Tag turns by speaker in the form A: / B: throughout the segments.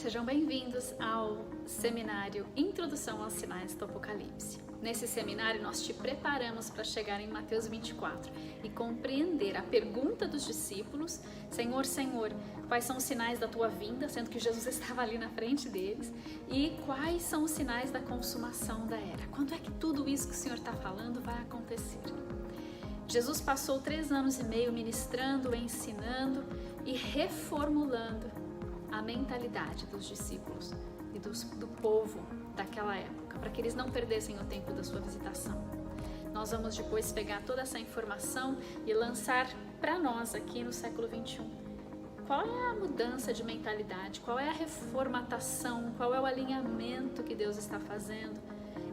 A: Sejam bem-vindos ao seminário Introdução aos Sinais do Apocalipse. Nesse seminário nós te preparamos para chegar em Mateus 24 e compreender a pergunta dos discípulos: Senhor, Senhor, quais são os sinais da tua vinda, sendo que Jesus estava ali na frente deles, e quais são os sinais da consumação da era? Quando é que tudo isso que o Senhor está falando vai acontecer? Jesus passou 3 anos e meio ministrando, ensinando e reformulando a mentalidade dos discípulos e do povo daquela época, para que eles não perdessem o tempo da sua visitação. Nós vamos depois pegar toda essa informação e lançar para nós aqui no século 21. Qual é a mudança de mentalidade? Qual é a reformatação? Qual é o alinhamento que Deus está fazendo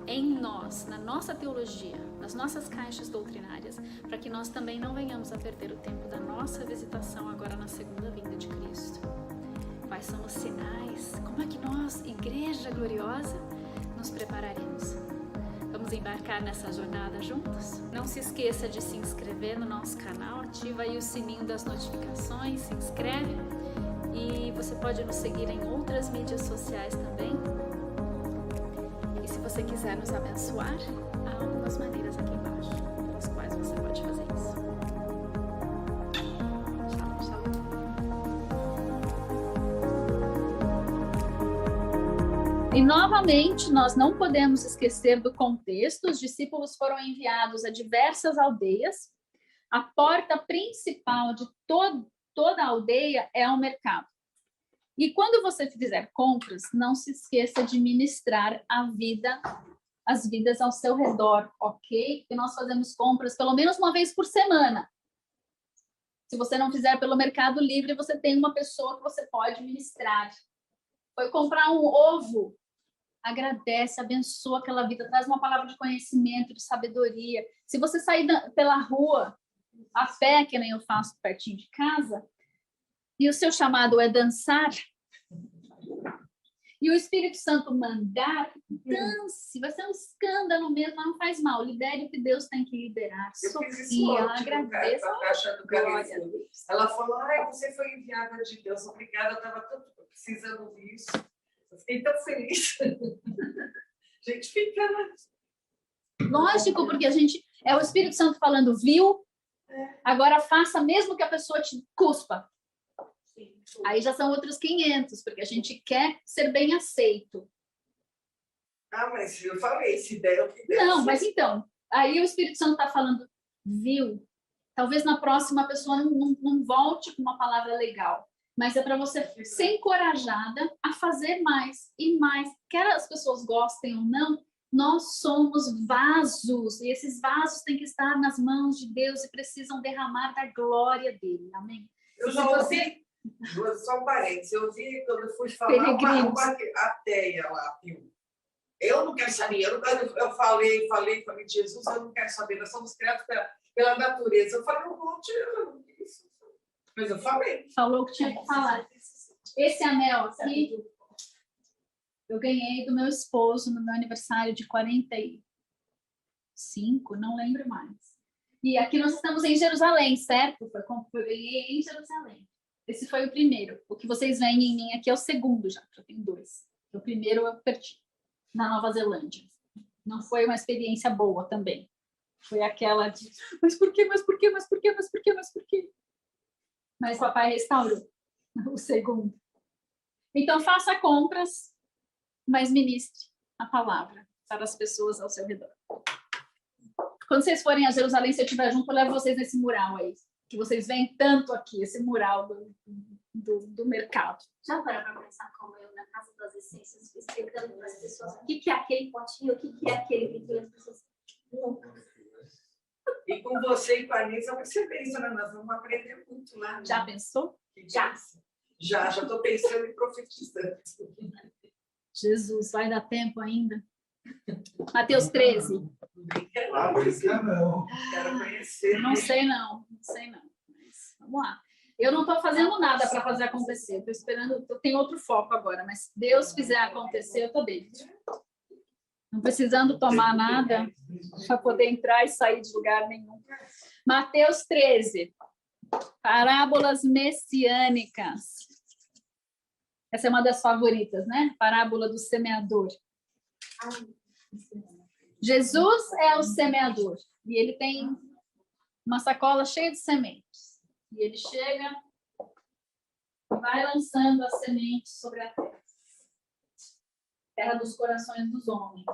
A: em nós, na nossa teologia, nas nossas caixas doutrinárias, para que nós também não venhamos a perder o tempo da nossa visitação agora na segunda vinda de Cristo? Quais são os sinais? Como é que nós, Igreja Gloriosa, nos prepararemos? Vamos embarcar nessa jornada juntos? Não se esqueça de se inscrever no nosso canal, ativa aí o sininho das notificações, se inscreve. E você pode nos seguir em outras mídias sociais também. E se você quiser nos abençoar, há algumas maneiras aqui embaixo pelas quais você pode fazer isso. E novamente, nós não podemos esquecer do contexto. Os discípulos foram enviados a diversas aldeias. A porta principal de toda a aldeia é o mercado. E quando você fizer compras, não se esqueça de ministrar as vidas ao seu redor, ok? Porque nós fazemos compras pelo menos uma vez por semana. Se você não fizer pelo Mercado Livre, você tem uma pessoa que você pode ministrar. Foi comprar um ovo, agradece, abençoa aquela vida, traz uma palavra de conhecimento, de sabedoria. Se você sair pela rua, a pé, que nem eu faço pertinho de casa, e o seu chamado é dançar, e o Espírito Santo mandar, dance, vai ser um escândalo mesmo, mas não faz mal, libere o que Deus tem que liberar.
B: Sofia, agradeça. Ela falou, você foi enviada de Deus, obrigada, eu estava tanto precisando disso. Eu fiquei tão feliz. A gente fica...
A: Lógico, porque é o Espírito Santo falando, viu? Agora faça mesmo que a pessoa te cuspa. Aí já são outros 500, porque a gente quer ser bem aceito.
B: Mas eu falei, se der, o que der.
A: Não, mas então, aí o Espírito Santo está falando, viu? Talvez na próxima a pessoa não volte com uma palavra legal. Mas é para você ser encorajada a fazer mais e mais. Quer as pessoas gostem ou não, nós somos vasos. E esses vasos têm que estar nas mãos de Deus e precisam derramar da glória dele. Amém?
B: Eu já ouvi, só um parênteses, eu ouvi quando eu fui falar a teia lá, viu? Eu não quero saber, eu falei, Jesus, eu não quero saber, nós somos criados pela natureza. Eu falei, não vou tirar isso. Mas eu falei.
A: Falou que tinha que falar. Esse anel aqui, eu ganhei do meu esposo no meu aniversário de 45, não lembro mais. E aqui nós estamos em Jerusalém, certo? Eu ganhei em Jerusalém. Esse foi o primeiro. O que vocês veem em mim aqui é o segundo já tenho 2. O primeiro eu perdi, na Nova Zelândia. Não foi uma experiência boa também. Foi aquela de, mas por quê? Mas o papai restaurou o segundo. Então, faça compras, mas ministre a palavra para as pessoas ao seu redor. Quando vocês forem a Jerusalém, se eu estiver junto, eu levo vocês nesse mural aí, que vocês veem tanto aqui, esse mural do mercado.
C: Já para começar como eu, na Casa das Essências, explicando para as pessoas o que é aquele potinho, o que é aquele vidro, as pessoas nunca.
B: E com você e com a Anissa vai ser bênção, né? Nós vamos aprender muito lá.
A: Já pensou?
B: Já estou pensando em profetizando.
A: Jesus, vai dar tempo ainda? Mateus 13.
B: Não. Quero conhecer.
A: Não sei não. Mas, vamos lá. Eu não estou fazendo nada para fazer acontecer. Estou esperando, eu tenho outro foco agora, mas se Deus fizer acontecer, eu estou dentro. Não precisando tomar nada para poder entrar e sair de lugar nenhum. Mateus 13. Parábolas messiânicas. Essa é uma das favoritas, né? Parábola do semeador. Jesus é o semeador e ele tem uma sacola cheia de sementes. E ele chega e vai lançando as sementes sobre a terra. Terra dos corações dos homens.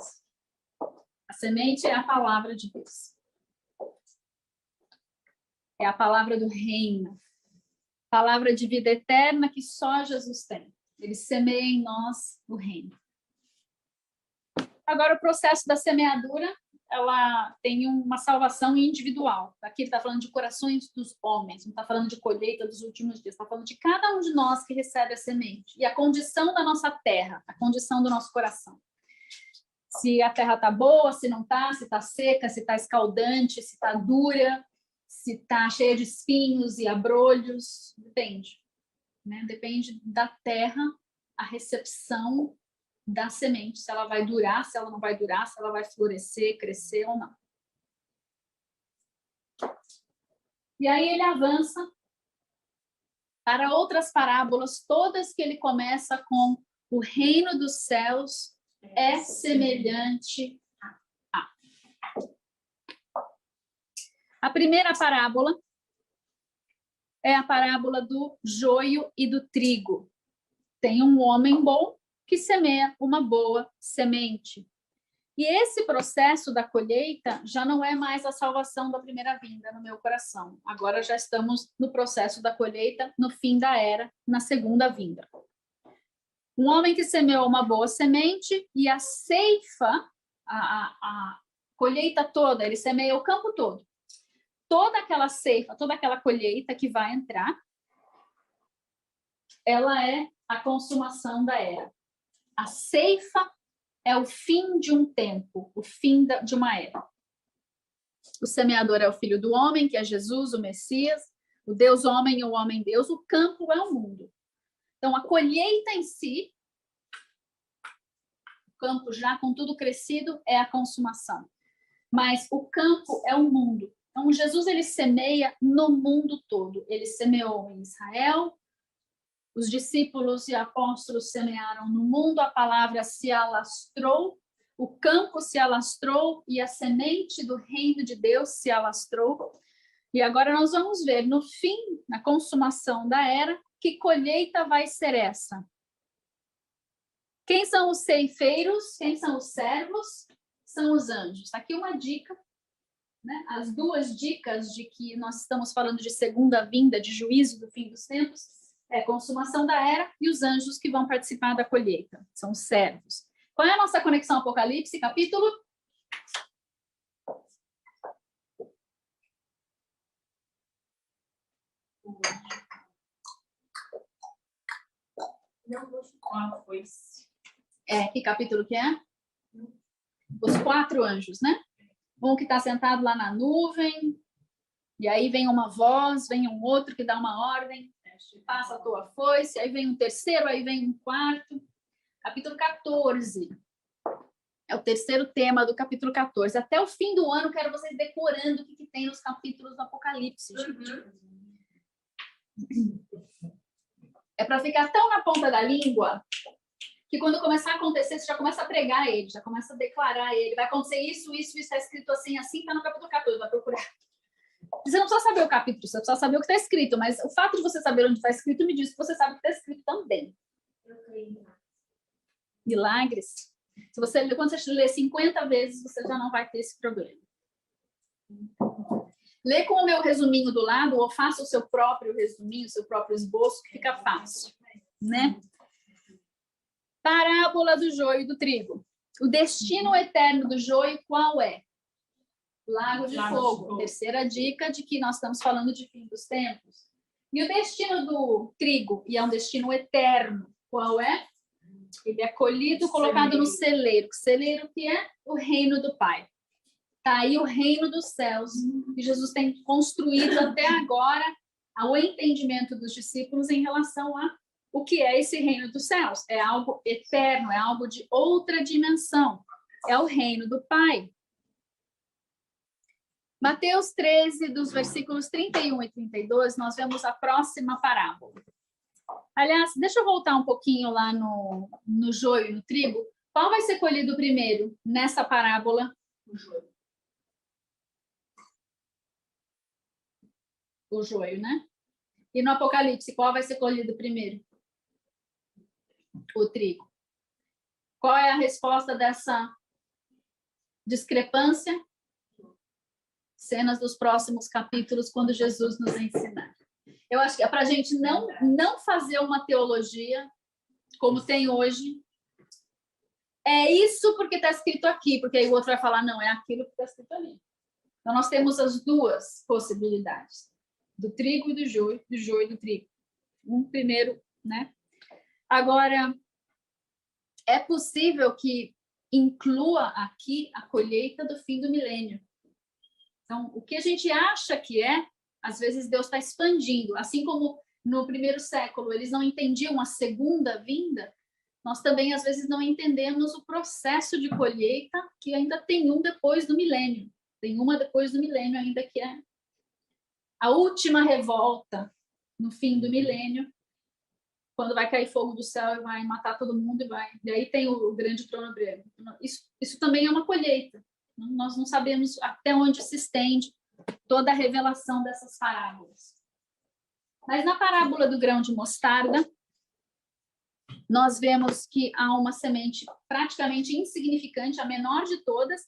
A: A semente é a palavra de Deus. É a palavra do reino. Palavra de vida eterna que só Jesus tem. Ele semeia em nós o reino. Agora, o processo da semeadura, ela tem uma salvação individual. Aqui ele está falando de corações dos homens, não está falando de colheita dos últimos dias, está falando de cada um de nós que recebe a semente. E a condição da nossa terra, a condição do nosso coração. Se a terra está boa, se não está, se está seca, se está escaldante, se está dura, se está cheia de espinhos e abrolhos, depende. Né? Depende da terra, a recepção da semente, se ela vai durar, se ela não vai durar, se ela vai florescer, crescer ou não. E aí ele avança para outras parábolas, todas que ele começa com o reino dos céus é semelhante a. A primeira parábola é a parábola do joio e do trigo. Tem um homem bom que semeia uma boa semente. E esse processo da colheita já não é mais a salvação da primeira vinda no meu coração. Agora já estamos no processo da colheita no fim da era, na segunda vinda. Um homem que semeou uma boa semente e a ceifa, a colheita toda, ele semeia o campo todo. Toda aquela ceifa, toda aquela colheita que vai entrar, ela é a consumação da era. A ceifa é o fim de um tempo, o fim de uma era. O semeador é o filho do homem, que é Jesus, o Messias, o Deus homem e o homem Deus, o campo é o mundo. Então, a colheita em si, o campo já com tudo crescido, é a consumação. Mas o campo é o mundo. Então, Jesus, ele semeia no mundo todo. Ele semeou em Israel, os discípulos e apóstolos semearam no mundo, a palavra se alastrou, o campo se alastrou e a semente do reino de Deus se alastrou. E agora nós vamos ver, no fim, na consumação da era, que colheita vai ser essa? Quem são os ceifeiros? Quem são os servos? São os anjos. Aqui uma dica, né? As duas dicas de que nós estamos falando de segunda vinda, de juízo do fim dos tempos, é consumação da era e os anjos que vão participar da colheita. São os servos. Qual é a nossa conexão Apocalipse, capítulo? Que capítulo que é? Os 4 anjos, né? Um que está sentado lá na nuvem, e aí vem uma voz, vem um outro que dá uma ordem, passa a tua foice, aí vem um terceiro, aí vem um quarto. Capítulo 14. É o terceiro tema do capítulo 14. Até o fim do ano, quero vocês decorando o que tem nos capítulos do Apocalipse, gente. É para ficar tão na ponta da língua que quando começar a acontecer, você já começa a pregar ele, já começa a declarar ele. Vai acontecer isso, está escrito assim, está no capítulo 14, vai procurar. Você não precisa saber o capítulo, você precisa saber o que está escrito, mas o fato de você saber onde está escrito me diz que você sabe o que está escrito também. Milagres. Quando você lê 50 vezes, você já não vai ter esse problema. Lê com o meu resuminho do lado ou faça o seu próprio resuminho, o seu próprio esboço, que fica fácil, né? Parábola do joio e do trigo. O destino eterno do joio qual é? Lago de fogo. Terceira dica de que nós estamos falando de fim dos tempos. E o destino do trigo, e é um destino eterno, qual é? Ele é colhido, colocado no celeiro. Celeiro que é o reino do Pai. Está aí o reino dos céus, que Jesus tem construído até agora ao entendimento dos discípulos em relação a o que é esse reino dos céus. É algo eterno, é algo de outra dimensão. É o reino do Pai. Mateus 13, dos versículos 31 e 32, nós vemos a próxima parábola. Aliás, deixa eu voltar um pouquinho lá no joio e no trigo. Qual vai ser colhido primeiro nessa parábola?
B: O joio.
A: O joio, né? E no Apocalipse, qual vai ser colhido primeiro? O trigo. Qual é a resposta dessa discrepância? Cenas dos próximos capítulos, quando Jesus nos ensinar. Eu acho que é para a gente não fazer uma teologia como tem hoje. É isso porque está escrito aqui, porque aí o outro vai falar, não, é aquilo que está escrito ali. Então, nós temos as duas possibilidades, do trigo e do joio e do trigo. Um primeiro, né? Agora, é possível que inclua aqui a colheita do fim do milênio. Então, o que a gente acha que às vezes Deus está expandindo. Assim como no primeiro século eles não entendiam a segunda vinda, nós também às vezes não entendemos o processo de colheita, que ainda tem um depois do milênio. Tem uma depois do milênio ainda, que é a última revolta no fim do milênio, quando vai cair fogo do céu e vai matar todo mundo, e aí tem o grande trono branco. Isso também é uma colheita. Nós não sabemos até onde se estende toda a revelação dessas parábolas. Mas na parábola do grão de mostarda, nós vemos que há uma semente praticamente insignificante, a menor de todas,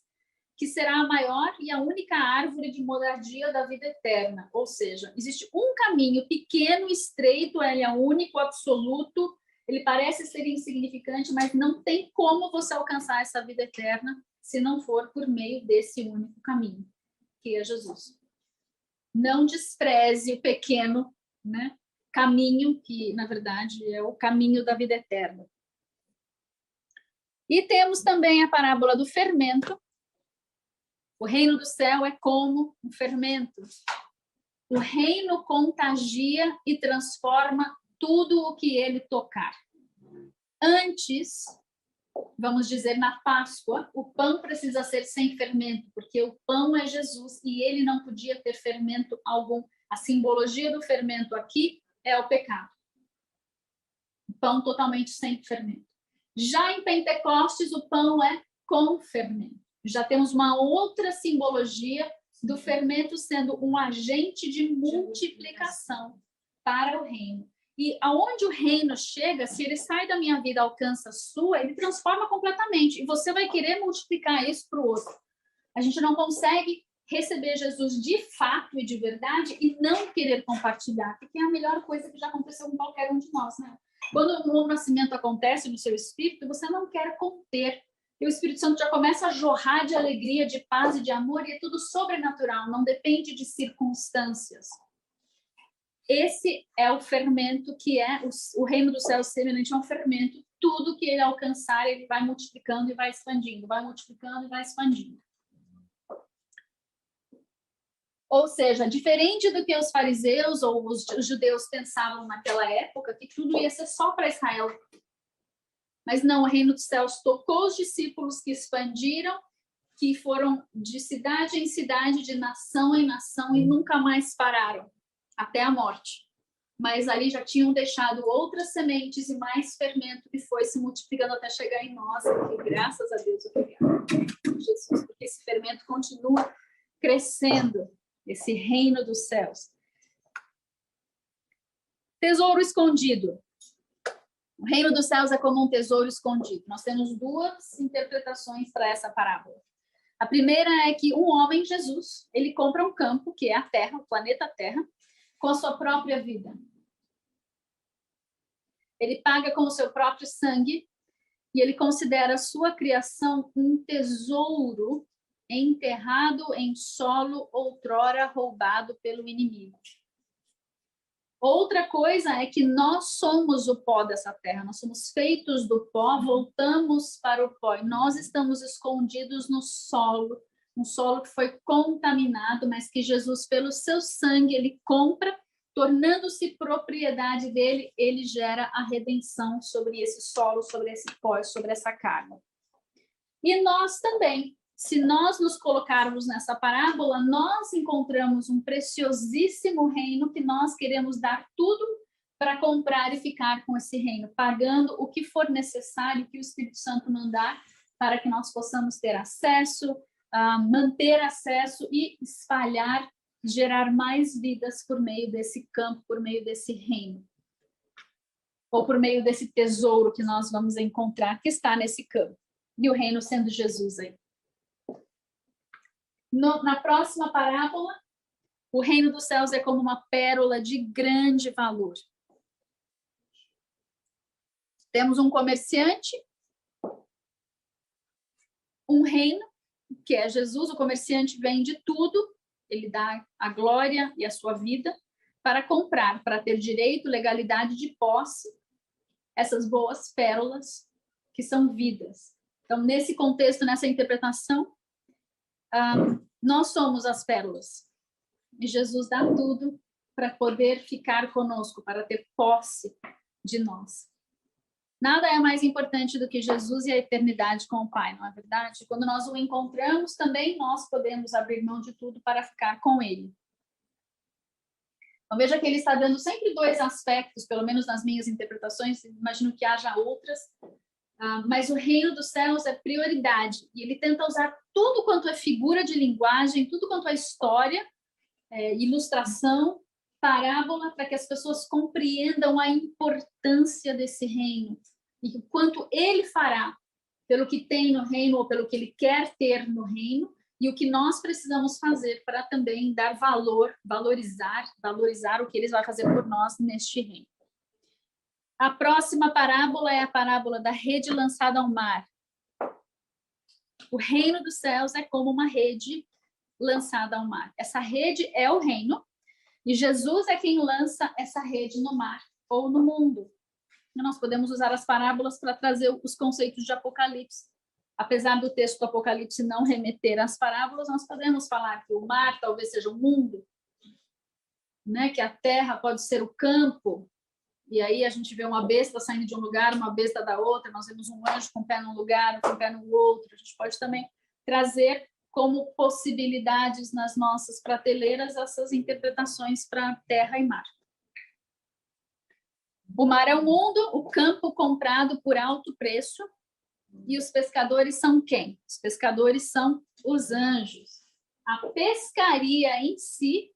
A: que será a maior e a única árvore de moradia da vida eterna. Ou seja, existe um caminho pequeno, estreito, ele é único, absoluto, ele parece ser insignificante, mas não tem como você alcançar essa vida eterna se não for por meio desse único caminho, que é Jesus. Não despreze o pequeno, né, caminho, que, na verdade, é o caminho da vida eterna. E temos também a parábola do fermento. O reino do céu é como um fermento. O reino contagia e transforma tudo o que ele tocar. Antes, vamos dizer, na Páscoa, o pão precisa ser sem fermento, porque o pão é Jesus e ele não podia ter fermento algum. A simbologia do fermento aqui é o pecado. O pão totalmente sem fermento. Já em Pentecostes, o pão é com fermento. Já temos uma outra simbologia do fermento sendo um agente de multiplicação para o reino. E aonde o reino chega, se ele sai da minha vida, alcança a sua, ele transforma completamente. E você vai querer multiplicar isso para o outro. A gente não consegue receber Jesus de fato e de verdade e não querer compartilhar, porque é a melhor coisa que já aconteceu com qualquer um de nós, né? Quando o novo nascimento acontece no seu espírito, você não quer conter. E o Espírito Santo já começa a jorrar de alegria, de paz e de amor, e é tudo sobrenatural, não depende de circunstâncias. Esse é o fermento que é o reino do céu semelhante a um fermento. Tudo que ele alcançar, ele vai multiplicando e vai expandindo, vai multiplicando e vai expandindo. Ou seja, diferente do que os fariseus ou os judeus pensavam naquela época, que tudo ia ser só para Israel. Mas não, o reino dos céus tocou os discípulos que expandiram, que foram de cidade em cidade, de nação em nação e nunca mais pararam, até a morte. Mas ali já tinham deixado outras sementes e mais fermento que foi se multiplicando até chegar em nós. E graças a Deus, obrigada, Jesus, porque esse fermento continua crescendo, esse reino dos céus. Tesouro escondido. O reino dos céus é como um tesouro escondido. Nós temos duas interpretações para essa parábola. A primeira é que um homem, Jesus, ele compra um campo, que é a Terra, o planeta Terra, com a sua própria vida. Ele paga com o seu próprio sangue e ele considera a sua criação um tesouro enterrado em solo outrora roubado pelo inimigo. Outra coisa é que nós somos o pó dessa terra, nós somos feitos do pó, voltamos para o pó, e nós estamos escondidos no solo, um solo que foi contaminado, mas que Jesus, pelo seu sangue, ele compra, tornando-se propriedade dele, ele gera a redenção sobre esse solo, sobre esse pó, sobre essa carne. E nós também. Se nós nos colocarmos nessa parábola, nós encontramos um preciosíssimo reino que nós queremos dar tudo para comprar e ficar com esse reino, pagando o que for necessário que o Espírito Santo mandar para que nós possamos ter acesso, manter acesso e espalhar, gerar mais vidas por meio desse campo, por meio desse reino. Ou por meio desse tesouro que nós vamos encontrar, que está nesse campo. E o reino sendo Jesus aí. Na próxima parábola, o reino dos céus é como uma pérola de grande valor. Temos um comerciante, um reino, que é Jesus. O comerciante vende tudo, ele dá a glória e a sua vida para comprar, para ter direito, legalidade de posse, essas boas pérolas que são vidas. Então, nesse contexto, nessa interpretação, nós somos as pérolas. E Jesus dá tudo para poder ficar conosco, para ter posse de nós. Nada é mais importante do que Jesus e a eternidade com o Pai, não é verdade? Quando nós o encontramos, também nós podemos abrir mão de tudo para ficar com Ele. Então, veja que ele está dando sempre dois aspectos, pelo menos nas minhas interpretações, imagino que haja outras, mas o reino dos céus é prioridade, e ele tenta usar tudo quanto é figura de linguagem, tudo quanto é história, ilustração, parábola, para que as pessoas compreendam a importância desse reino, e o quanto ele fará pelo que tem no reino, ou pelo que ele quer ter no reino, e o que nós precisamos fazer para também dar valor, valorizar o que ele vai fazer por nós neste reino. A próxima parábola é a parábola da rede lançada ao mar. O reino dos céus é como uma rede lançada ao mar. Essa rede é o reino, e Jesus é quem lança essa rede no mar ou no mundo. E nós podemos usar as parábolas para trazer os conceitos de Apocalipse. Apesar do texto do Apocalipse não remeter às parábolas, nós podemos falar que o mar talvez seja o mundo, né? Que a terra pode ser o campo, e aí a gente vê uma besta saindo de um lugar, uma besta da outra, nós vemos um anjo com o pé num lugar, com o pé no outro. A gente pode também trazer como possibilidades nas nossas prateleiras essas interpretações para terra e mar. O mar é o mundo, o campo comprado por alto preço. E os pescadores são quem? Os pescadores são os anjos. A pescaria em si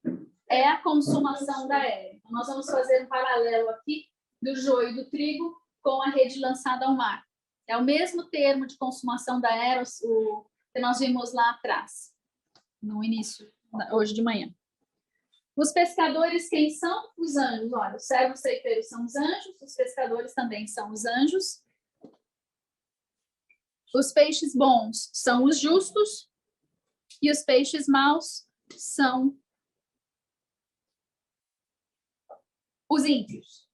A: é a consumação da era. Então, nós vamos fazer um paralelo aqui do joio e do trigo com a rede lançada ao mar. É o mesmo termo de consumação da era que nós vimos lá atrás, no início, hoje de manhã. Os pescadores, quem são? Os anjos. Olha, os servos ceifeiros são os anjos, os pescadores também são os anjos. Os peixes bons são os justos e os peixes maus são os ímpios.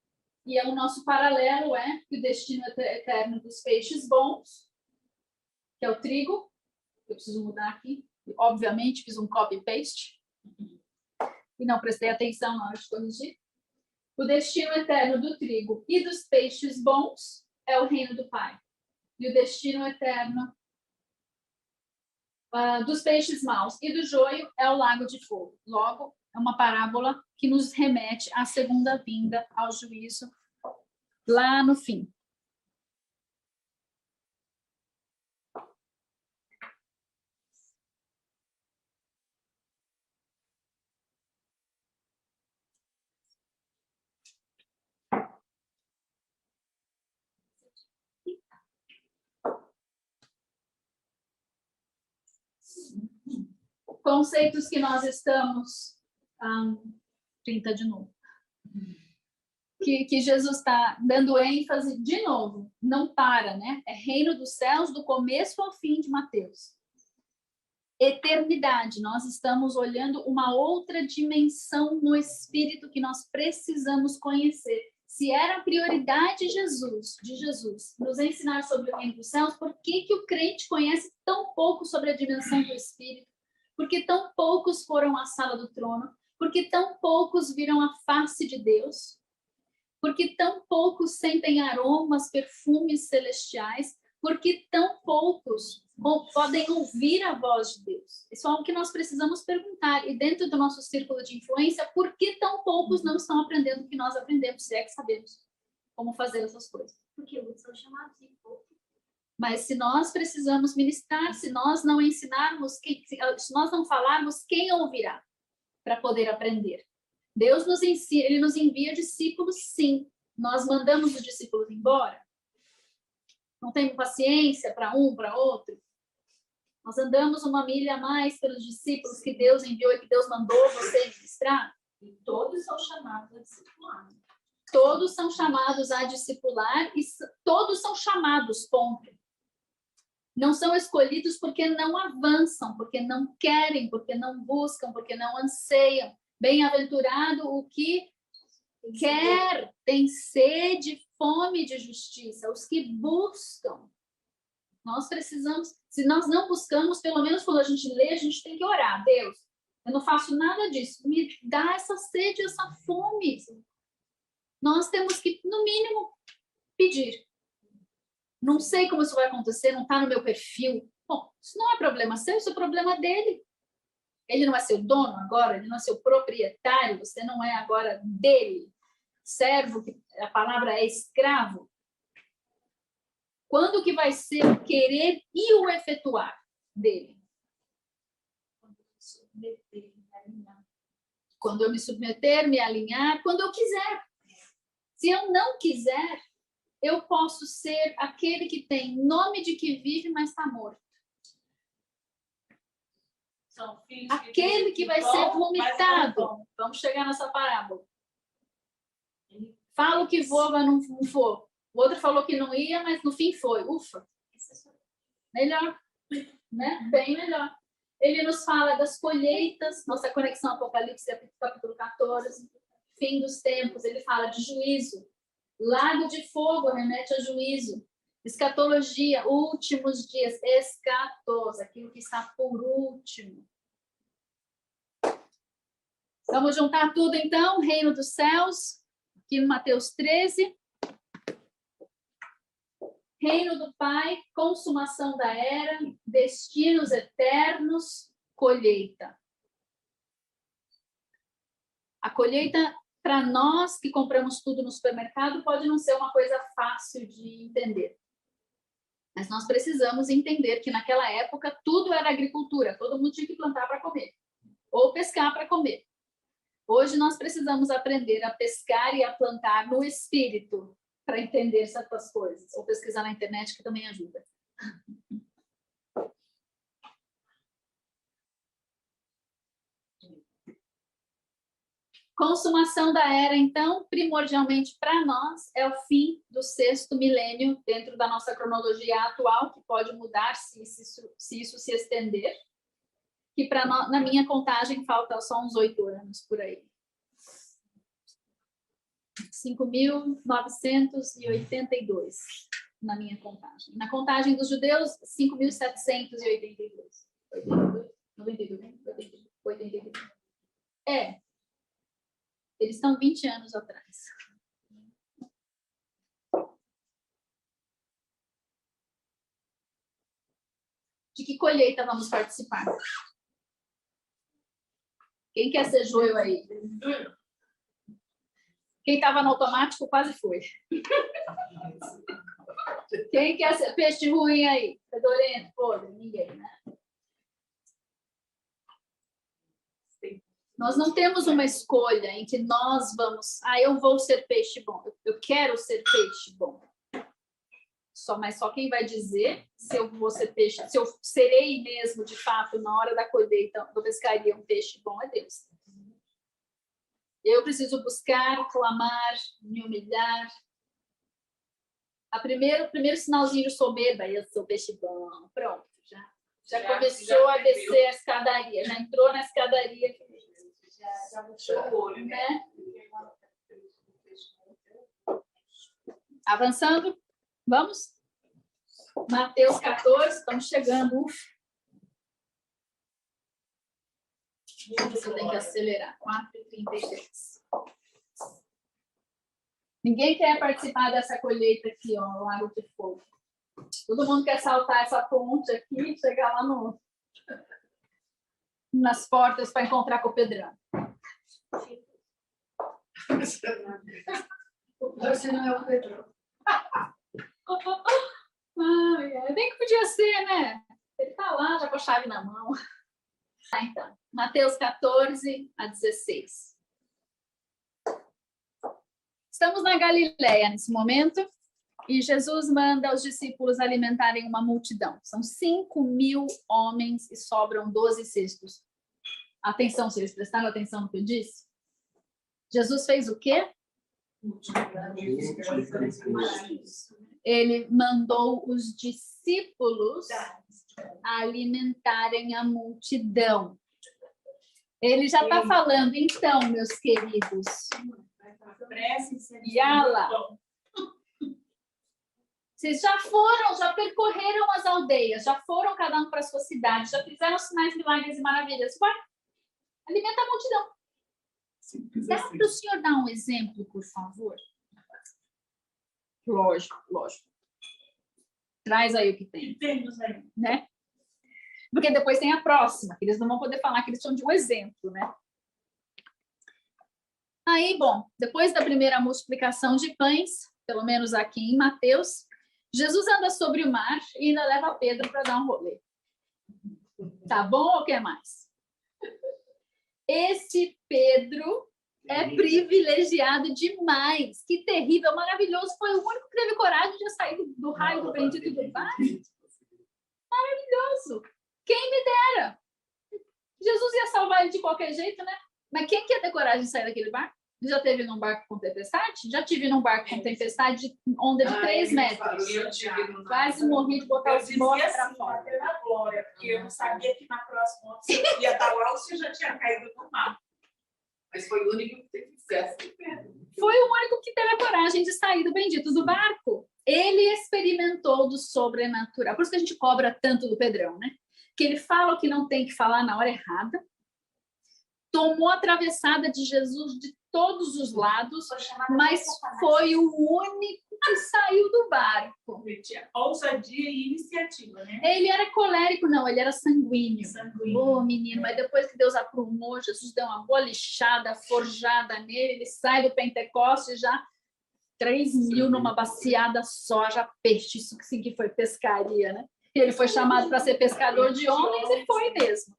A: E o nosso paralelo é que o destino eterno dos peixes bons, que é o trigo, eu preciso mudar aqui, obviamente fiz um copy-paste e não prestei atenção na hora de corrigir. O destino eterno do trigo e dos peixes bons é o reino do Pai. E o destino eterno dos peixes maus e do joio é o lago de fogo. Logo, é uma parábola que nos remete à segunda vinda, ao juízo, lá no fim. Conceitos que nós estamos... 30 de novo. Que Jesus está dando ênfase de novo. Não para, né? É reino dos céus do começo ao fim de Mateus. Eternidade. Nós estamos olhando uma outra dimensão no Espírito que nós precisamos conhecer. Se era a prioridade de Jesus, nos ensinar sobre o reino dos céus, por que o crente conhece tão pouco sobre a dimensão do Espírito? Porque tão poucos foram à sala do trono? Porque tão poucos viram a face de Deus? Porque tão poucos sentem aromas, perfumes celestiais? Porque tão poucos podem ouvir a voz de Deus? Isso é algo que nós precisamos perguntar. E dentro do nosso círculo de influência, por que tão poucos não estão aprendendo o que nós aprendemos, se é que sabemos como fazer essas coisas?
C: Porque muitos são chamados de pouco.
A: Mas se nós precisamos ministrar, se nós não ensinarmos, se nós não falarmos, quem ouvirá para poder aprender? Deus nos ensina, Ele nos envia discípulos, sim. Nós mandamos os discípulos embora? Não temos paciência para um, para outro? Nós andamos uma milha a mais pelos discípulos que Deus enviou e que Deus mandou você ministrar?
D: E todos são chamados a discipular.
A: Todos são chamados a discipular e todos são chamados, ponto. Não são escolhidos porque não avançam, porque não querem, porque não buscam, porque não anseiam. Bem-aventurado o que quer, tem sede, fome de justiça, os que buscam. Nós precisamos, se nós não buscamos, pelo menos quando a gente lê, a gente tem que orar. Deus, eu não faço nada disso, me dá essa sede, essa fome. Nós temos que, no mínimo, pedir. Não sei como isso vai acontecer, não está no meu perfil. Bom, isso não é problema seu, isso é problema dele. Ele não é seu dono agora, ele não é seu proprietário, você não é agora dele. Servo, a palavra é escravo. Quando que vai ser o querer e o efetuar dele? Quando eu me submeter, me alinhar, quando eu quiser. Se eu não quiser, eu posso ser aquele que tem nome de que vive, mas está morto.
D: São filhos
A: Aquele que vai ser vomitado. Vamos chegar nessa parábola. Fala que voa, mas não for. O outro falou que não ia, mas no fim foi. Ufa. Melhor. Né? Bem melhor. Ele nos fala das colheitas, nossa conexão Apocalipse, capítulo 14, fim dos tempos. Ele fala de juízo. Lago de fogo remete a juízo. Escatologia, últimos dias. Escatos, aquilo que está por último. Vamos juntar tudo então. Reino dos céus, aqui no Mateus 13. Reino do Pai, consumação da era, destinos eternos, colheita. A colheita, para nós que compramos tudo no supermercado, pode não ser uma coisa fácil de entender. Mas nós precisamos entender que naquela época tudo era agricultura, todo mundo tinha que plantar para comer, ou pescar para comer. Hoje nós precisamos aprender a pescar e a plantar no espírito para entender certas coisas, ou pesquisar na internet, que também ajuda. Consumação da era, então, primordialmente para nós, é o fim do 6º milênio dentro da nossa cronologia atual, que pode mudar se isso se estender, que na minha contagem falta só uns 8 anos por aí. 5.982 na minha contagem. Na contagem dos judeus, 5.782. 82. É. Eles estão 20 anos atrás. De que colheita vamos participar? Quem quer ser joio aí? Quem estava no automático quase foi. Quem quer ser peixe ruim aí? Fedorento, podre? Ninguém, né? Nós não temos uma escolha em que nós vamos... eu vou ser peixe bom. Eu quero ser peixe bom. Mas só quem vai dizer se eu vou ser peixe, se eu serei mesmo, de fato, na hora da colheita da pescaria um peixe bom, é Deus. Eu preciso buscar, clamar, me humilhar. O primeiro sinalzinho de soberba, eu sou peixe bom. Pronto, já começou a descer a escadaria, já entrou na escadaria. Já puxou o olho, né? Avançando, vamos? Mateus 14, estamos chegando. Você tem que acelerar. 4h33. Ninguém quer participar dessa colheita aqui, ó, no Lago de Fogo. Todo mundo quer saltar essa ponte aqui e chegar lá nas portas para encontrar com o Pedrão.
C: Você não é o Pedro.
A: Bem que podia ser, né? Ele tá lá, já com a chave na mão. Tá, então. Mateus 14 a 16. Estamos na Galileia nesse momento e Jesus manda os discípulos alimentarem uma multidão. São 5.000 homens e sobram 12 cestos. Atenção, se eles prestaram atenção no que eu disse. Jesus fez o quê? Ele mandou os discípulos alimentarem a multidão. Ele já está falando, então, meus queridos. Yala. Vocês já foram, já percorreram as aldeias, já foram cada um para a sua cidade, já fizeram sinais, milagres e maravilhas. Vai, alimenta a multidão. Dá para o senhor dar um exemplo, por favor? Lógico, lógico. Traz aí o que tem.
D: Temos aí.
A: Né? Porque depois tem a próxima, que eles não vão poder falar que eles são de um exemplo, né? Aí, bom, depois da primeira multiplicação de pães, pelo menos aqui em Mateus, Jesus anda sobre o mar e ainda leva Pedro para dar um rolê. Tá bom ou quer mais? Esse Pedro é privilegiado demais. Que terrível, maravilhoso. Foi o único que teve coragem de sair do raio do bendito do mar. Maravilhoso. Quem me dera. Jesus ia salvar ele de qualquer jeito, né? Mas quem que ia ter coragem de sair daquele barco? Já teve num barco com tempestade? Já tive num barco com tempestade de onda de 3 metros. Quase morri de botar os mortos para fora.
D: Na glória, porque eu não sabia que na próxima você ia estar lá ou você já tinha caído no mar.
B: Mas foi o único que teve festa.
A: Foi o único que teve a coragem de sair do bendito do barco. Ele experimentou do sobrenatural. Por isso que a gente cobra tanto do Pedrão, né? Que ele fala o que não tem que falar na hora errada. Tomou a travessada de Jesus de todos os lados, mas foi o único que saiu do barco.
D: Ousadia e iniciativa, né?
A: Ele era colérico, não, ele era sanguíneo.
D: Sanguíneo.
A: Ô, menino, mas depois que Deus aprumou, Jesus deu uma boa lixada, forjada nele, ele sai do Pentecostes já 3.000 numa baciada só, já peixe, isso que foi pescaria, né? Ele foi chamado para ser pescador de homens e foi mesmo.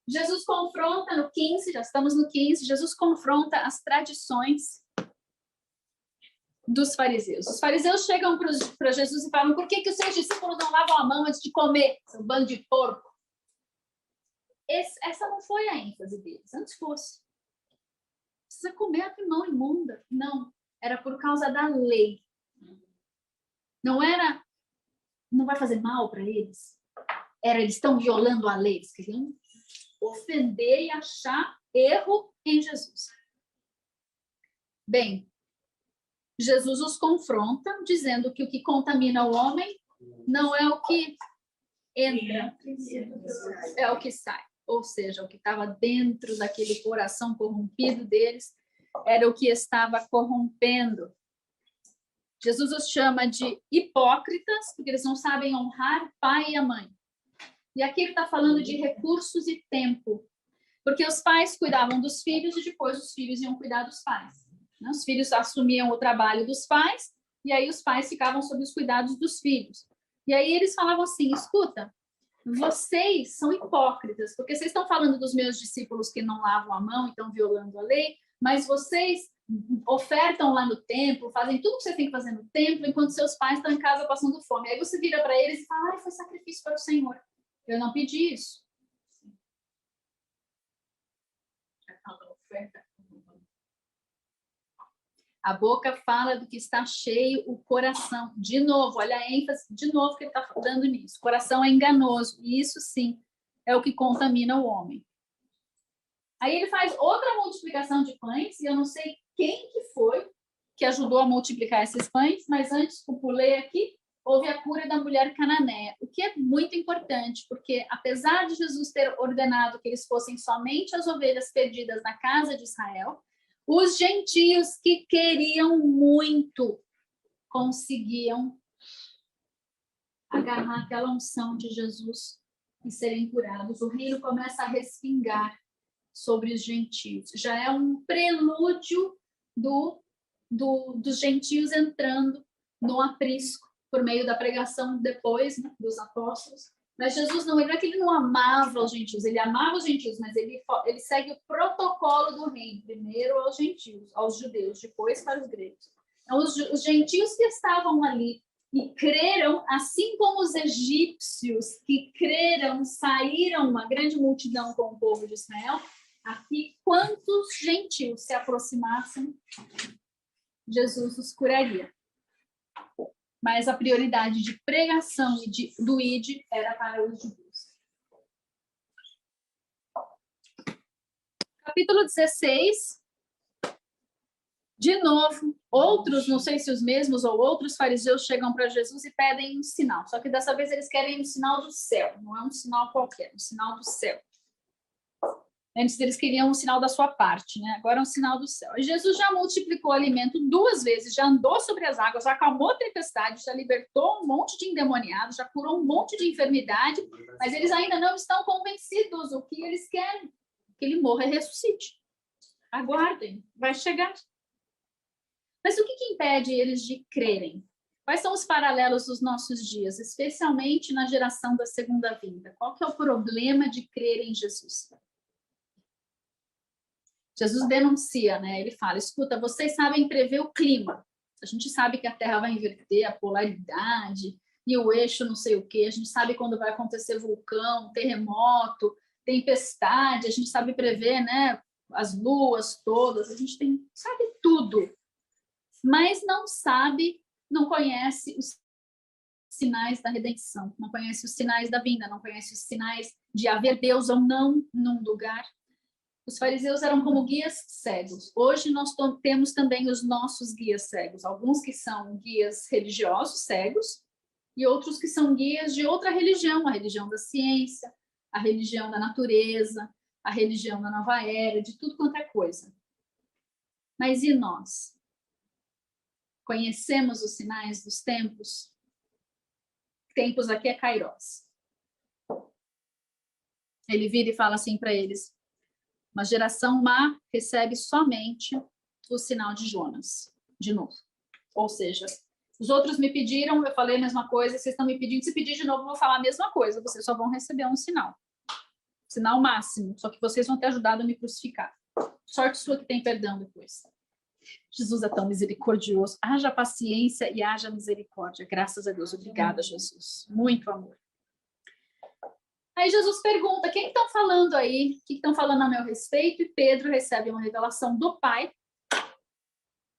A: Jesus confronta no 15, já estamos no 15, Jesus confronta as tradições dos fariseus. Os fariseus chegam para Jesus e falam: por que os seus discípulos não lavam a mão antes de comer, seu bando de porco? Essa não foi a ênfase deles, antes fosse. Precisa comer, abre mão imunda. Não, era por causa da lei. Não era, não vai fazer mal para eles. Eles estão violando a lei, eles queriam ofender e achar erro em Jesus. Bem, Jesus os confronta, dizendo que o que contamina o homem não é o que entra, é o que sai. Ou seja, o que estava dentro daquele coração corrompido deles era o que estava corrompendo. Jesus os chama de hipócritas, porque eles não sabem honrar o pai e a mãe. E aqui ele está falando de recursos e tempo. Porque os pais cuidavam dos filhos e depois os filhos iam cuidar dos pais. Os filhos assumiam o trabalho dos pais e aí os pais ficavam sob os cuidados dos filhos. E aí eles falavam assim: escuta, vocês são hipócritas, porque vocês estão falando dos meus discípulos que não lavam a mão e estão violando a lei, mas vocês ofertam lá no templo, fazem tudo que você tem que fazer no templo, enquanto seus pais estão em casa passando fome. Aí você vira para eles e fala: foi sacrifício para o Senhor. Eu não pedi isso. A boca fala do que está cheio o coração. De novo, olha a ênfase, de novo que ele está dando nisso. O coração é enganoso, e isso sim é o que contamina o homem. Aí ele faz outra multiplicação de pães, e eu não sei quem que foi que ajudou a multiplicar esses pães, mas antes que eu pulei aqui, houve a cura da mulher cananeia, o que é muito importante, porque apesar de Jesus ter ordenado que eles fossem somente as ovelhas perdidas na casa de Israel, Os gentios que queriam muito conseguiam agarrar aquela unção de Jesus e serem curados. O reino começa a respingar sobre os gentios. Já é um prelúdio dos gentios entrando no aprisco por meio da pregação depois, né, dos apóstolos. Mas Jesus não é que ele não amava os gentios, ele amava os gentios, mas ele segue o protocolo do reino, primeiro aos gentios, aos judeus, depois para os gregos. Então, os gentios que estavam ali e creram, assim como os egípcios que creram, saíram uma grande multidão com o povo de Israel, aqui, quantos gentios se aproximassem, Jesus os curaria. Mas a prioridade de pregação e do ID era para os judeus. Capítulo 16. De novo, outros, não sei se os mesmos ou outros fariseus chegam para Jesus e pedem um sinal. Só que dessa vez eles querem um sinal do céu. Não é um sinal qualquer, um sinal do céu. Antes eles queriam um sinal da sua parte, né? Agora é um sinal do céu. E Jesus já multiplicou o alimento 2 vezes, já andou sobre as águas, já acalmou a tempestade, já libertou um monte de endemoniados, já curou um monte de enfermidade, mas eles ainda não estão convencidos. O que eles querem? Que ele morra e ressuscite. Aguardem, vai chegar. Mas o que impede eles de crerem? Quais são os paralelos dos nossos dias, especialmente na geração da segunda vinda? Qual que é o problema de crer em Jesus? Jesus denuncia, né? Ele fala, escuta, vocês sabem prever o clima. A gente sabe que a Terra vai inverter a polaridade e o eixo não sei o quê. A gente sabe quando vai acontecer vulcão, terremoto, tempestade. A gente sabe prever, né? As luas todas. A gente sabe tudo. Mas não sabe, não conhece os sinais da redenção, não conhece os sinais da vinda, não conhece os sinais de haver Deus ou não num lugar. Os fariseus eram como guias cegos. Hoje nós temos também os nossos guias cegos, alguns que são guias religiosos cegos e outros que são guias de outra religião, a religião da ciência, a religião da natureza, a religião da nova era, de tudo quanto é coisa. Mas e nós? Conhecemos os sinais dos tempos? Tempos aqui é Kairos. Ele vira e fala assim para eles, uma geração má recebe somente o sinal de Jonas, de novo. Ou seja, os outros me pediram, eu falei a mesma coisa, vocês estão me pedindo, se pedir de novo, eu vou falar a mesma coisa, vocês só vão receber um sinal. Sinal máximo, só que vocês vão ter ajudado a me crucificar. Sorte sua que tem perdão depois. Jesus é tão misericordioso. Haja paciência e haja misericórdia. Graças a Deus. Obrigada, Jesus. Muito amor. Aí Jesus pergunta, quem estão falando aí? O que estão falando a meu respeito? E Pedro recebe uma revelação do Pai,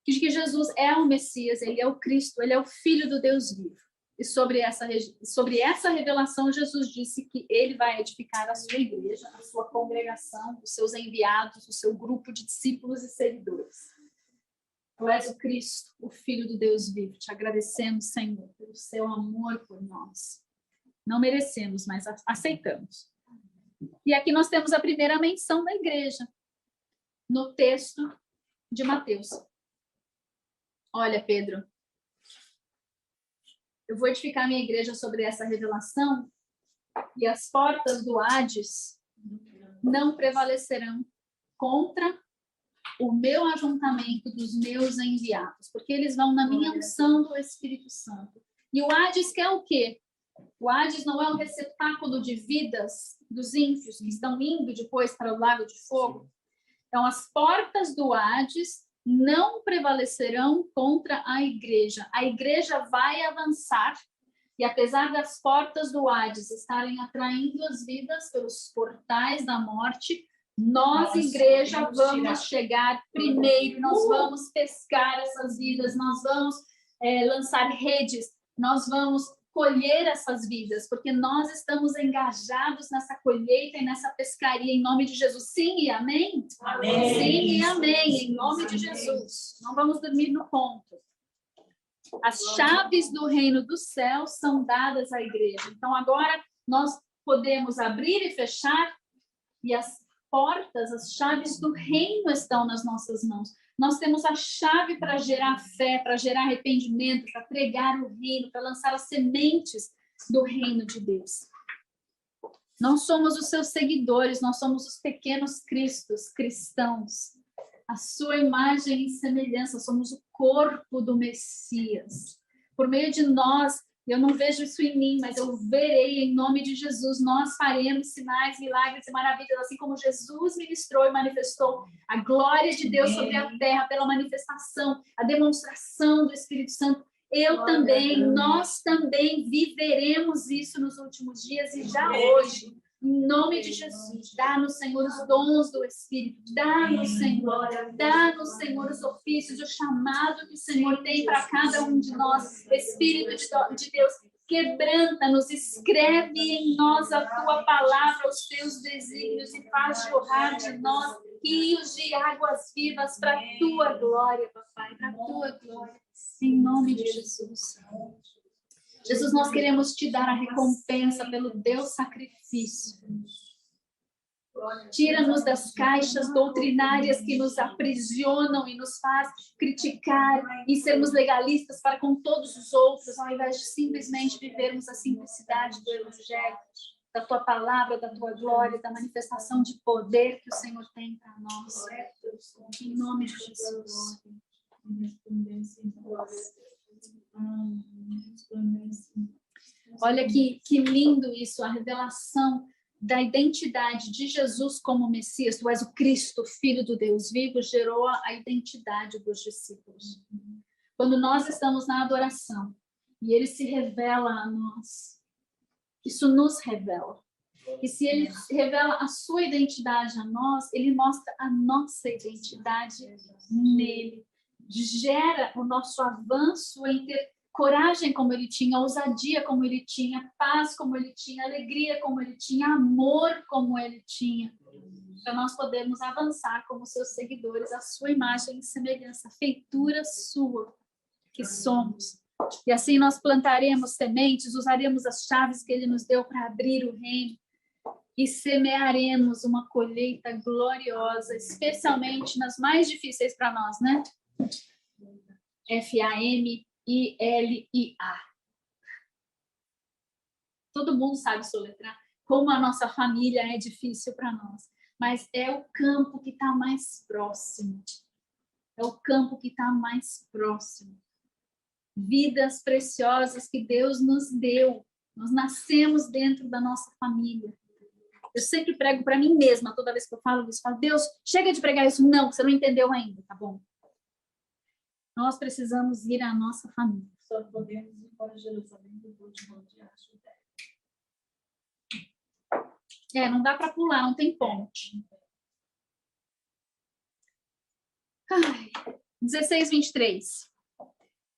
A: de que Jesus é o Messias, ele é o Cristo, ele é o Filho do Deus vivo. E sobre essa revelação, Jesus disse que ele vai edificar a sua igreja, a sua congregação, os seus enviados, o seu grupo de discípulos e seguidores. Tu és o Cristo, o Filho do Deus vivo. Te agradecemos, Senhor, pelo seu amor por nós. Não merecemos, mas aceitamos. E aqui nós temos a primeira menção da igreja, no texto de Mateus. Olha, Pedro, eu vou edificar minha igreja sobre essa revelação e as portas do Hades não prevalecerão contra o meu ajuntamento dos meus enviados, porque eles vão na minha unção do Espírito Santo. E o Hades quer o quê? O Hades não é um receptáculo de vidas dos ímpios que estão indo depois para o lago de fogo? Então, as portas do Hades não prevalecerão contra a igreja. A igreja vai avançar e, apesar das portas do Hades estarem atraindo as vidas pelos portais da morte, nós, igreja, vamos chegar primeiro, nós vamos pescar essas vidas, nós vamos lançar redes, nós vamos colher essas vidas, porque nós estamos engajados nessa colheita e nessa pescaria, em nome de Jesus. Sim e amém?
D: Amém.
A: Sim e amém, em nome de Jesus. Não vamos dormir no ponto. As chaves do reino do céu são dadas à igreja. Então, agora, nós podemos abrir e fechar, e as portas, as chaves do reino estão nas nossas mãos. Nós temos a chave para gerar fé, para gerar arrependimento, para pregar o reino, para lançar as sementes do reino de Deus. Nós somos os seus seguidores, nós somos os pequenos cristos, cristãos. A sua imagem e semelhança, somos o corpo do Messias. Por meio de nós, eu não vejo isso em mim, mas eu verei em nome de Jesus. Nós faremos sinais, milagres e maravilhas, assim como Jesus ministrou e manifestou a glória de Deus sobre a terra pela manifestação, a demonstração do Espírito Santo. Nós também viveremos isso nos últimos dias e já hoje. Em nome de Jesus, dá-nos, Senhor, os dons do Espírito, dá-nos, Senhor, os ofícios, o chamado que o Senhor tem para cada um de nós. Espírito de Deus, quebranta-nos, escreve em nós a tua palavra, os teus desígnios e faz jorrar de nós rios de águas vivas para a tua glória, papai, para a tua glória, em nome de Jesus. Jesus, nós queremos te dar a recompensa pelo teu sacrifício. Tira-nos das caixas doutrinárias que nos aprisionam e nos faz criticar e sermos legalistas para com todos os outros, ao invés de simplesmente vivermos a simplicidade do Evangelho, da tua palavra, da tua glória, da manifestação de poder que o Senhor tem para nós. Em nome de Jesus. Olha que lindo isso, a revelação da identidade de Jesus como Messias. Tu és o Cristo, Filho do Deus vivo, gerou a identidade dos discípulos. Quando nós estamos na adoração e ele se revela a nós, isso nos revela. E se ele revela a sua identidade a nós, ele mostra a nossa identidade nele. Gera o nosso avanço em ter coragem como ele tinha, ousadia como ele tinha, paz como ele tinha, alegria como ele tinha, amor como ele tinha. Para nós podermos avançar como seus seguidores, a sua imagem e semelhança, feitura sua que somos. E assim nós plantaremos sementes, usaremos as chaves que ele nos deu para abrir o reino e semearemos uma colheita gloriosa, especialmente nas mais difíceis para nós, né? FAMILIA. Todo mundo sabe soletrar, como a nossa família é difícil para nós, mas é o campo que está mais próximo. É o campo que está mais próximo. Vidas preciosas que Deus nos deu. Nós nascemos dentro da nossa família. Eu sempre prego para mim mesma, toda vez que eu falo isso, falo, Deus, chega de pregar isso. Não, você não entendeu ainda, tá bom? Nós precisamos ir à nossa família.
D: Só podemos ir para Jerusalém depois de rodear a Judéia.
A: Não dá para pular, não tem ponte. 16:23.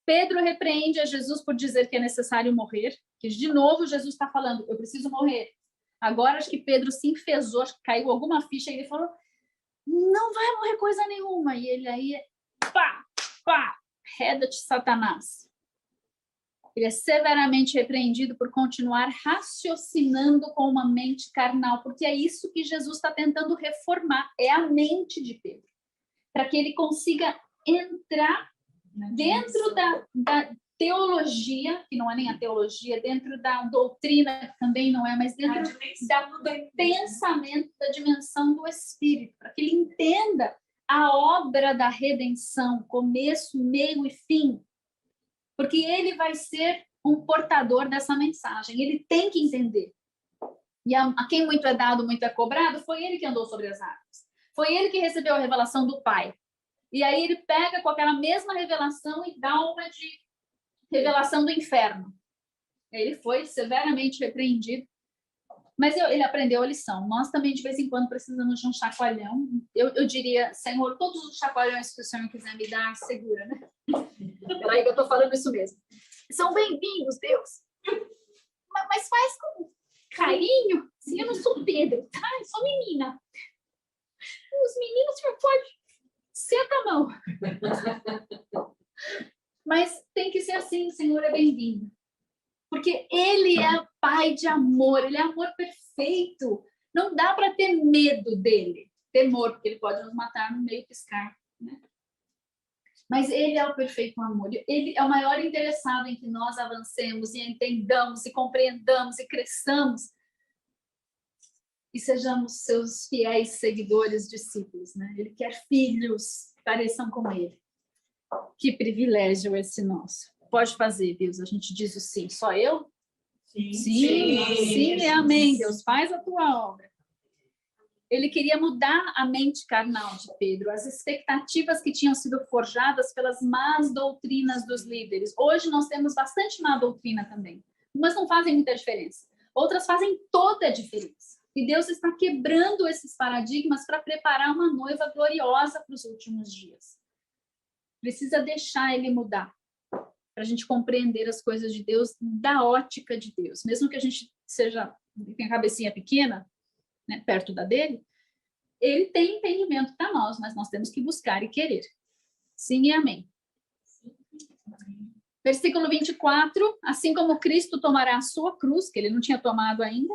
A: Pedro repreende a Jesus por dizer que é necessário morrer, que de novo Jesus está falando, eu preciso morrer. Agora acho que Pedro se enfesou, acho que caiu alguma ficha e ele falou, não vai morrer coisa nenhuma. E ele aí, pá, reda-te, Satanás. Ele é severamente repreendido por continuar raciocinando com uma mente carnal, porque é isso que Jesus está tentando reformar, é a mente de Pedro, para que ele consiga entrar dentro da teologia, que não é nem a teologia, dentro da doutrina, que também não é, mas dentro do pensamento, da dimensão do Espírito, para que ele entenda a obra da redenção, começo, meio e fim, porque ele vai ser um portador dessa mensagem, ele tem que entender. E a quem muito é dado, muito é cobrado, foi ele que andou sobre as águas, foi ele que recebeu a revelação do Pai. E aí ele pega com aquela mesma revelação e dá uma de revelação do inferno. Ele foi severamente repreendido, mas ele aprendeu a lição. Nós também, de vez em quando, precisamos de um chacoalhão. Eu diria, Senhor, todos os chacoalhões que o Senhor quiser me dar, segura, né? Peraí que eu estou falando isso mesmo. São bem-vindos, Deus. Mas faz com carinho. Sim, eu não sou Pedro, tá? Eu sou menina. Os meninos, o Senhor pode... Senta a mão. Mas tem que ser assim, o Senhor é bem-vindo. Porque ele é pai de amor, ele é amor perfeito. Não dá para ter medo dele, temor, porque ele pode nos matar no meio piscar, né? Mas ele é o perfeito amor. Ele é o maior interessado em que nós avancemos e entendamos e compreendamos e cresçamos e sejamos seus fiéis seguidores, discípulos, né? Ele quer filhos que pareçam com ele. Que privilégio esse nosso. Pode fazer, Deus. A gente diz o sim. Só eu? Sim, sim e amém. Deus, faz a tua obra. Ele queria mudar a mente carnal de Pedro, as expectativas que tinham sido forjadas pelas más doutrinas dos líderes. Hoje nós temos bastante má doutrina também. Umas não fazem muita diferença. Outras fazem toda a diferença. E Deus está quebrando esses paradigmas para preparar uma noiva gloriosa para os últimos dias. Precisa deixar ele mudar, para a gente compreender as coisas de Deus da ótica de Deus. Mesmo que a gente tenha a cabecinha pequena, né, perto da dele, ele tem entendimento para nós, mas nós temos que buscar e querer. Sim e amém. Versículo 24, assim como Cristo tomará a sua cruz, que ele não tinha tomado ainda,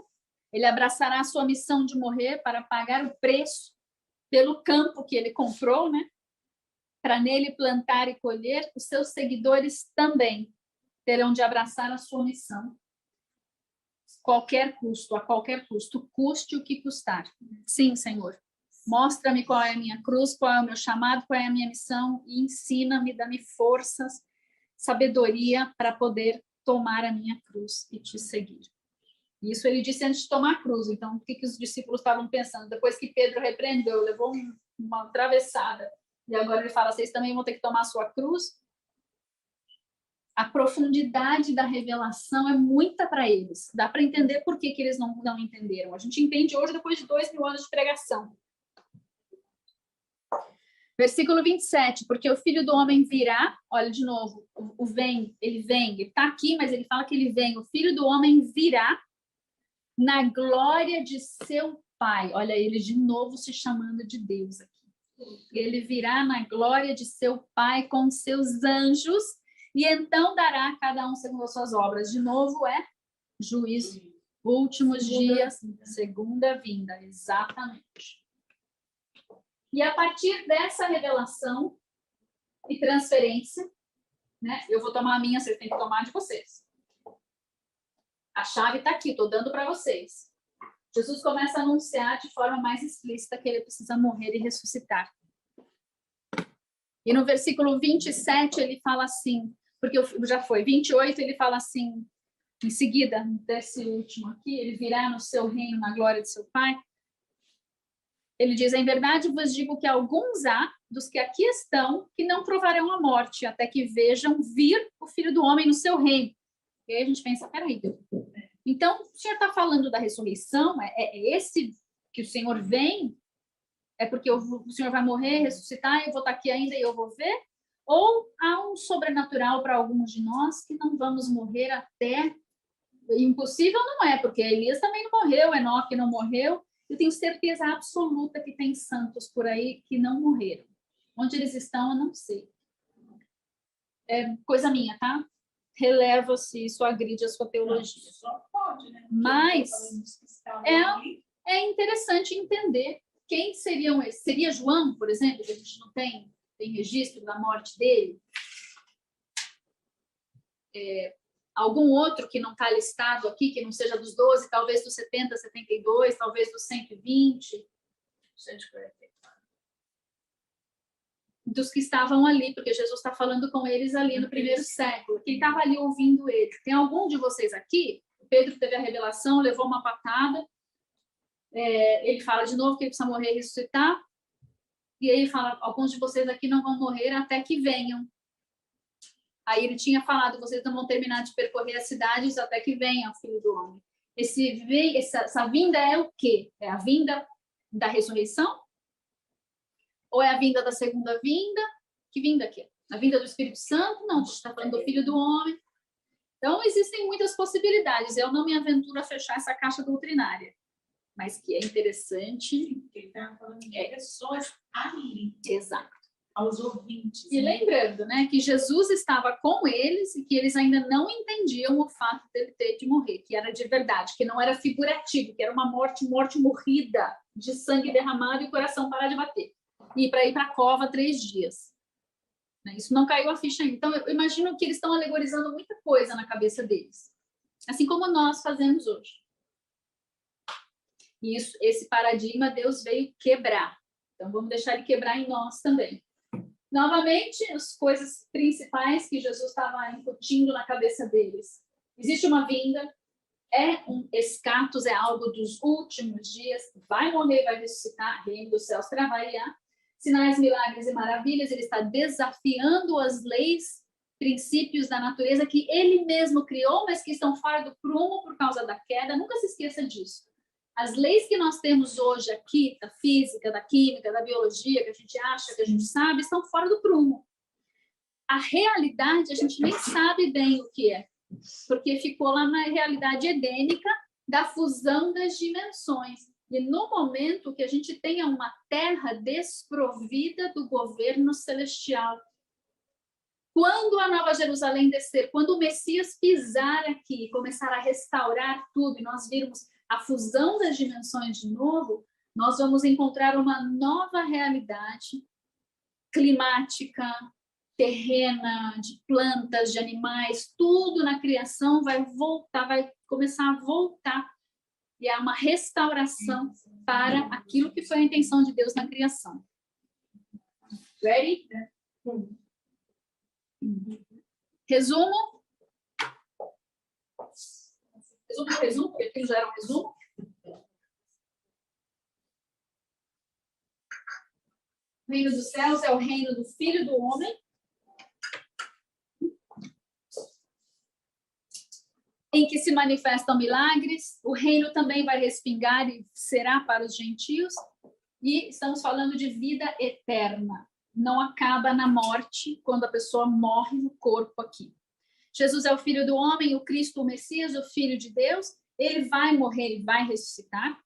A: ele abraçará a sua missão de morrer para pagar o preço pelo campo que ele comprou, né? Para nele plantar e colher, os seus seguidores também terão de abraçar a sua missão. Qualquer custo, a qualquer custo, custe o que custar. Sim, Senhor. Mostra-me qual é a minha cruz, qual é o meu chamado, qual é a minha missão e ensina-me, dá-me forças, sabedoria para poder tomar a minha cruz e te seguir. Isso ele disse antes de tomar a cruz. Então, o que os discípulos estavam pensando? Depois que Pedro repreendeu, levou uma travessada, e agora ele fala, vocês também vão ter que tomar a sua cruz? A profundidade da revelação é muita para eles. Dá para entender por que eles não entenderam. A gente entende hoje depois de 2000 anos de pregação. Versículo 27, porque o Filho do Homem virá, olha de novo, ele está aqui, mas ele fala que ele vem. O Filho do Homem virá na glória de seu Pai. Olha ele de novo se chamando de Deus aqui. Ele virá na glória de seu Pai com seus anjos e então dará a cada um segundo as suas obras. De novo juízo, últimos dias, segunda vinda, exatamente. E a partir dessa revelação e transferência, né, eu vou tomar a minha, vocês têm que tomar a de vocês. A chave está aqui, estou dando para vocês. Jesus começa a anunciar de forma mais explícita que ele precisa morrer e ressuscitar. E no versículo 27 ele fala assim, porque já foi, 28 ele fala assim, em seguida, desse último aqui, ele virá no seu reino, na glória de seu Pai. Ele diz, em verdade vos digo que alguns há, dos que aqui estão, que não provarão a morte, até que vejam vir o Filho do Homem no seu reino. E aí a gente pensa, peraí, Deus. Então, o Senhor está falando da ressurreição? É esse que o Senhor vem? É porque o Senhor vai morrer, ressuscitar, eu vou estar aqui ainda e eu vou ver? Ou há um sobrenatural para alguns de nós que não vamos morrer até... Impossível não é, porque Elias também não morreu, Enoque não morreu. Eu tenho certeza absoluta que tem santos por aí que não morreram. Onde eles estão, eu não sei. É coisa minha, tá? Releva se isso agride a sua teologia.
D: Só pode, né?
A: Mas é interessante entender quem seriam esses. Seria João, por exemplo, que a gente não tem registro da morte dele? Algum outro que não está listado aqui, que não seja dos 12, talvez dos 70, 72, talvez dos 120, 144. Dos que estavam ali, porque Jesus está falando com eles ali no primeiro século. Quem estava ali ouvindo ele? Tem algum de vocês aqui? Pedro teve a revelação, levou uma patada. Ele fala de novo que ele precisa morrer e ressuscitar. E aí ele fala, alguns de vocês aqui não vão morrer até que venham. Aí ele tinha falado, vocês não vão terminar de percorrer as cidades até que venha o Filho do Homem. Essa vinda é o quê? É a vinda da ressurreição? Ou é a vinda da segunda vinda? Que vinda aqui? A vinda do Espírito Santo? Não, a gente está falando do Filho do Homem. Então, existem muitas possibilidades. Eu não me aventuro a fechar essa caixa doutrinária. Mas que é interessante.
D: Ele está falando de pessoas ali.
A: Exato.
D: aos ouvintes.
A: E
D: né?
A: lembrando, né, que Jesus estava com eles e que eles ainda não entendiam o fato dele ter de morrer, que era de verdade, que não era figurativo, que era uma morte morrida, de sangue derramado e o coração parar de bater. E para ir para a cova 3 dias. Isso não caiu a ficha ainda. Então, eu imagino que eles estão alegorizando muita coisa na cabeça deles. Assim como nós fazemos hoje. E esse paradigma Deus veio quebrar. Então, vamos deixar ele quebrar em nós também. Novamente, as coisas principais que Jesus estava incutindo na cabeça deles. Existe uma vinda, é um escatos, é algo dos últimos dias, vai morrer, vai ressuscitar, reino dos céus trabalhar. Sinais, milagres e maravilhas, ele está desafiando as leis, princípios da natureza que ele mesmo criou, mas que estão fora do prumo por causa da queda. Nunca se esqueça disso. As leis que nós temos hoje aqui, da física, da química, da biologia, que a gente acha, que a gente sabe, estão fora do prumo. A realidade, a gente nem sabe bem o que é, porque ficou lá na realidade edênica da fusão das dimensões. E no momento que a gente tenha uma terra desprovida do governo celestial, quando a Nova Jerusalém descer, quando o Messias pisar aqui e começar a restaurar tudo, e nós virmos a fusão das dimensões de novo, nós vamos encontrar uma nova realidade climática, terrena, de plantas, de animais, tudo na criação vai voltar, vai começar a voltar. E é uma restauração para aquilo que foi a intenção de Deus na criação. Ready? Resumo. Resumo, porque aquilo já era um resumo. O reino dos céus é o reino do Filho do Homem, em que se manifestam milagres. O reino também vai respingar e será para os gentios. E estamos falando de vida eterna. Não acaba na morte, quando a pessoa morre no corpo aqui. Jesus é o Filho do Homem, o Cristo, o Messias, o Filho de Deus. Ele vai morrer, ele vai ressuscitar.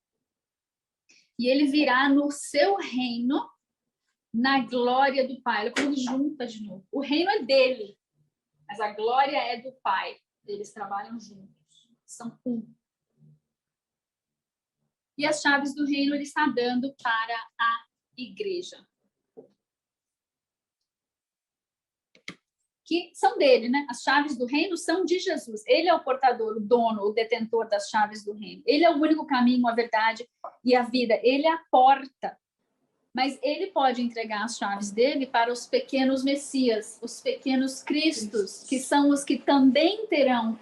A: E ele virá no seu reino, na glória do Pai. Olha como junta de novo. O reino é dele, mas a glória é do Pai. Eles trabalham juntos, são um. E as chaves do reino ele está dando para a igreja. Que são dele, né? As chaves do reino são de Jesus. Ele é o portador, o dono, o detentor das chaves do reino. Ele é o único caminho, a verdade e a vida. Ele é a porta. Mas ele pode entregar as chaves dele para os pequenos Messias, os pequenos Cristos, que são os que também terão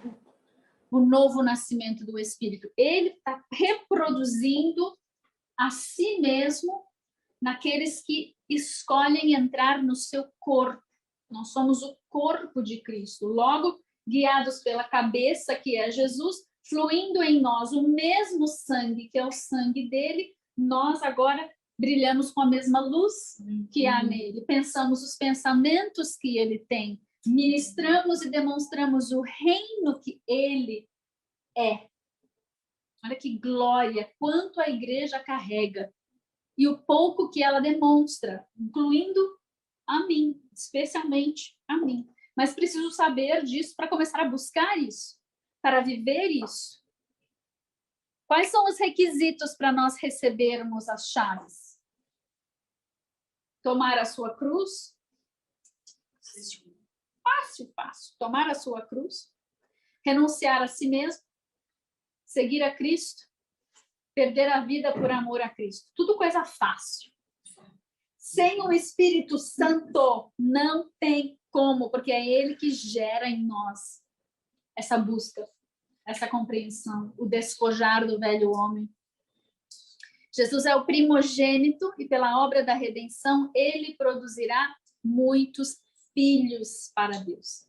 A: o novo nascimento do Espírito. Ele está reproduzindo a si mesmo naqueles que escolhem entrar no seu corpo. Nós somos o corpo de Cristo. Logo, guiados pela cabeça, que é Jesus, fluindo em nós o mesmo sangue, que é o sangue dele, nós agora brilhamos com a mesma luz que há nele, pensamos os pensamentos que ele tem, ministramos e demonstramos o reino que ele é. Olha que glória, quanto a igreja carrega e o pouco que ela demonstra, incluindo a mim, especialmente a mim. Mas preciso saber disso para começar a buscar isso, para viver isso. Quais são os requisitos para nós recebermos as chaves? Tomar a sua cruz. Fácil. Tomar a sua cruz. Renunciar a si mesmo. Seguir a Cristo. Perder a vida por amor a Cristo. Tudo coisa fácil. Sem o Espírito Santo, não tem como, porque é ele que gera em nós essa busca, essa compreensão, o despojar do velho homem. Jesus é o primogênito e pela obra da redenção ele produzirá muitos filhos para Deus.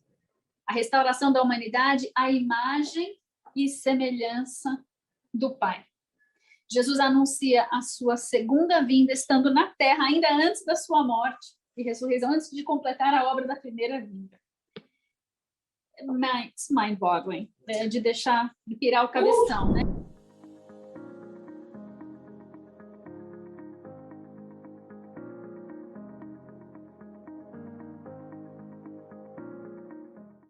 A: A restauração da humanidade, a imagem e semelhança do Pai. Jesus anuncia a sua segunda vinda estando na terra ainda antes da sua morte e ressurreição, antes de completar a obra da primeira vinda. It's mind-boggling, de deixar de pirar o cabeção, né?